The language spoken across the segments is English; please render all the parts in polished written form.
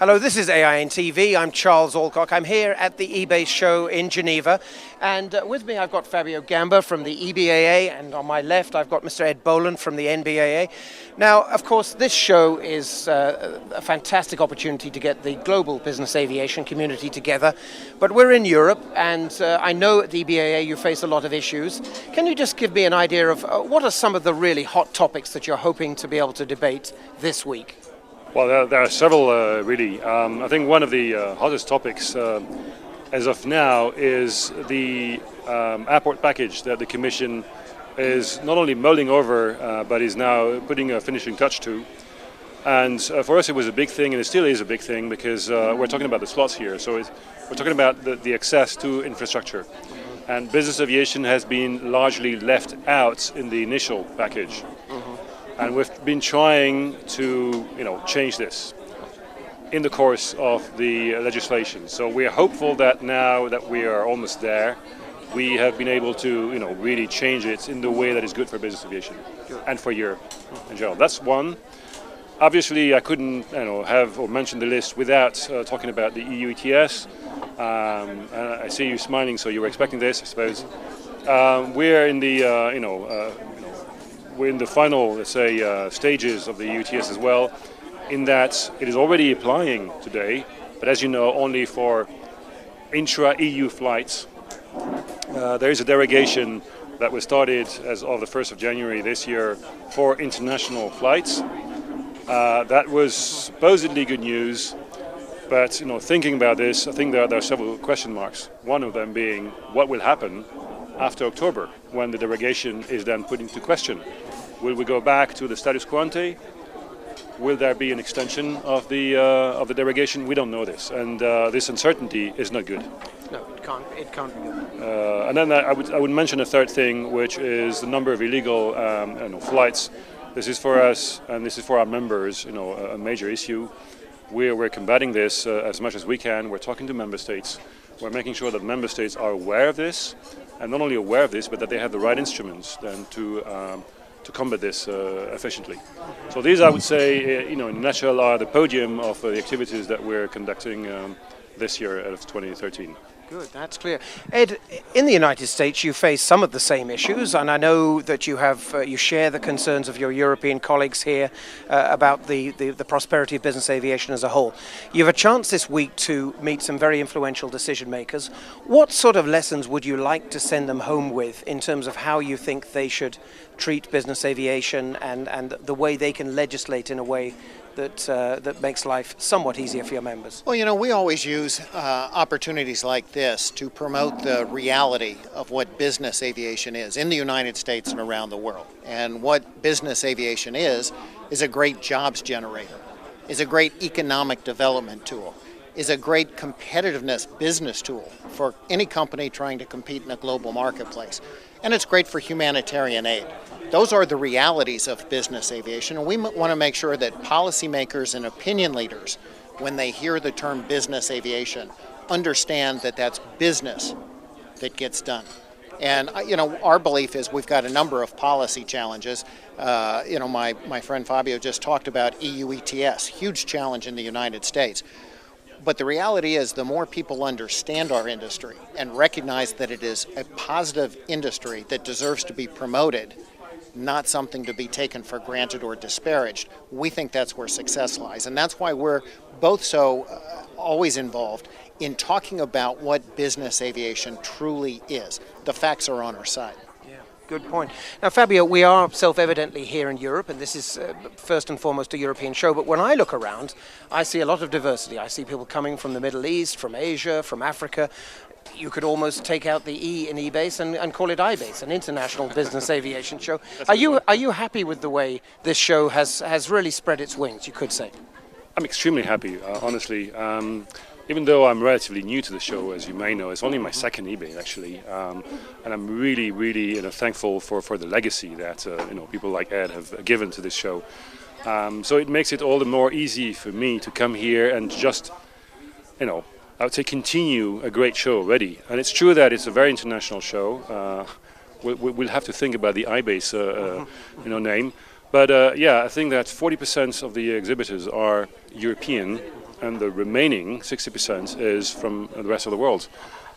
Hello, this is AIN TV. I'm Charles Alcock. I'm here at the EBACE show in Geneva. And with me I've got Fabio Gamba from the EBAA, and on my left I've got Mr. Ed Bolen from the NBAA. Now, of course, this show is a fantastic opportunity to get the global business aviation community together. But we're in Europe, and I know at the EBAA you face a lot of issues. Can you just give me an idea of what are some of the really hot topics that you're hoping to be able to debate this week? Well, there are several, really. I think one of the hottest topics as of now is the airport package that the Commission is not only mulling over, but is now putting a finishing touch to. And for us it was a big thing, and it still is a big thing, because we're talking about the slots here. So we're talking about the access to infrastructure. And business aviation has been largely left out in the initial package. And we've been trying to, change this in the course of the legislation. So we are hopeful that now that we are almost there, we have been able to, really change it in the way that is good for business aviation and for Europe in general. That's one. Obviously, I couldn't, have or mention the list without talking about the EU ETS. And I see you smiling, so you were expecting this, I suppose. We're in the, we're in the final, let's say, stages of the ETS as well, in that it is already applying today, but as you know, only for intra-EU flights. There is a derogation that was started as of the 1st of January this year for international flights. That was supposedly good news, but thinking about this, I think there are several question marks. One of them being what will happen after October, when the derogation is then put into question. Will we go back to the status quo ante? Will there be an extension of the derogation? We don't know this, and this uncertainty is not good. No, it can't be good. And then I would mention a third thing, which is the number of illegal flights. This is for us, and this is for our members, a major issue. We're combating this as much as we can. We're talking to member states. We're making sure that member states are aware of this, and not only aware of this, but that they have the right instruments then to combat this efficiently. So these, I would say, in a nutshell, are the podium of the activities that we're conducting this year of 2013. Good, that's clear. Ed, in the United States you face some of the same issues, and I know that you share the concerns of your European colleagues here about the prosperity of business aviation as a whole. You have a chance this week to meet some very influential decision makers. What sort of lessons would you like to send them home with in terms of how you think they should treat business aviation and the way they can legislate in a way that makes life somewhat easier for your members? Well, we always use opportunities like this to promote the reality of what business aviation is in the United States and around the world. And what business aviation is a great jobs generator, is a great economic development tool, is a great competitiveness business tool for any company trying to compete in a global marketplace. And it's great for humanitarian aid. Those are the realities of business aviation, and we want to make sure that policymakers and opinion leaders, when they hear the term business aviation, understand that that's business that gets done. And our belief is we've got a number of policy challenges. My friend Fabio just talked about EU ETS, huge challenge in the United States. But the reality is the more people understand our industry and recognize that it is a positive industry that deserves to be promoted, not something to be taken for granted or disparaged, we think that's where success lies. And that's why we're both so always involved in talking about what business aviation truly is. The facts are on our side. Yeah, good point. Now, Fabio, we are self-evidently here in Europe, and this is first and foremost a European show, but when I look around, I see a lot of diversity. I see people coming from the Middle East, from Asia, from Africa. You could almost take out the E in EBACE and call it IBACE, an international business aviation show. Are you happy with the way this show has really spread its wings, you could say? I'm extremely happy, honestly. Even though I'm relatively new to the show, as you may know, it's only my second EBACE actually, and I'm really, really thankful for the legacy that people like Ed have given to this show. So it makes it all the more easy for me to come here and just, I would say, continue a great show already. And it's true that it's a very international show. We'll have to think about the IBACE name. But I think that 40% of the exhibitors are European and the remaining 60% is from the rest of the world.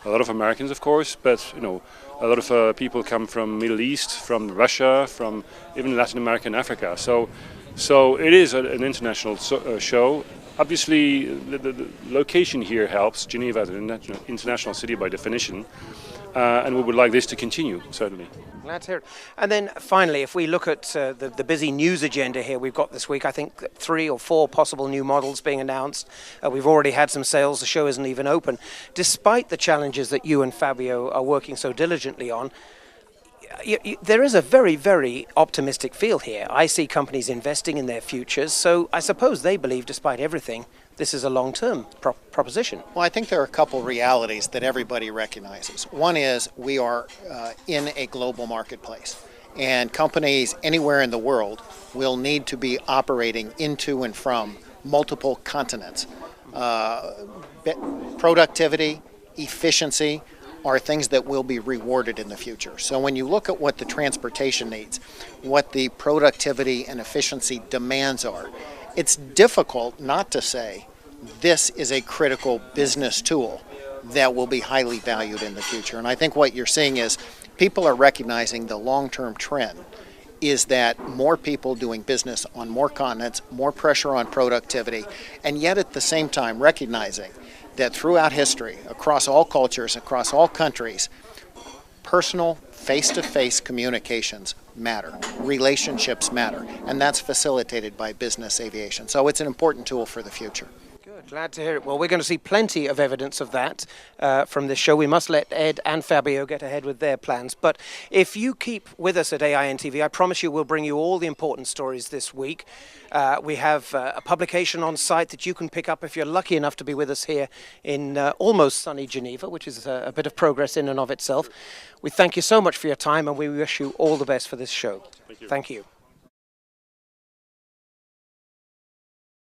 A lot of Americans, of course, but a lot of people come from Middle East, from Russia, from even Latin America and Africa. So it is an international show. Obviously, the location here helps. Geneva is an international city by definition, and we would like this to continue, certainly. Glad to hear it. And then finally, if we look at the busy news agenda here we've got this week, I think 3 or 4 possible new models being announced. We've already had some sales. The show isn't even open. Despite the challenges that you and Fabio are working so diligently on, there is a very, very optimistic feel here. I see companies investing in their futures, so I suppose they believe, despite everything, this is a long-term proposition. Well, I think there are a couple realities that everybody recognizes. One is we are in a global marketplace, and companies anywhere in the world will need to be operating into and from multiple continents. Productivity, efficiency are things that will be rewarded in the future. So when you look at what the transportation needs, what the productivity and efficiency demands are, it's difficult not to say this is a critical business tool that will be highly valued in the future. And I think what you're seeing is people are recognizing the long-term trend is that more people doing business on more continents, more pressure on productivity, and yet at the same time recognizing that throughout history, across all cultures, across all countries, personal, face-to-face communications matter, relationships matter, and that's facilitated by business aviation. So it's an important tool for the future. Good, glad to hear it. Well, we're going to see plenty of evidence of that from this show. We must let Ed and Fabio get ahead with their plans. But if you keep with us at AIN TV, I promise you we'll bring you all the important stories this week. We have a publication on site that you can pick up if you're lucky enough to be with us here in almost sunny Geneva, which is a bit of progress in and of itself. We thank you so much for your time, and we wish you all the best for this show. Thank you. Thank you.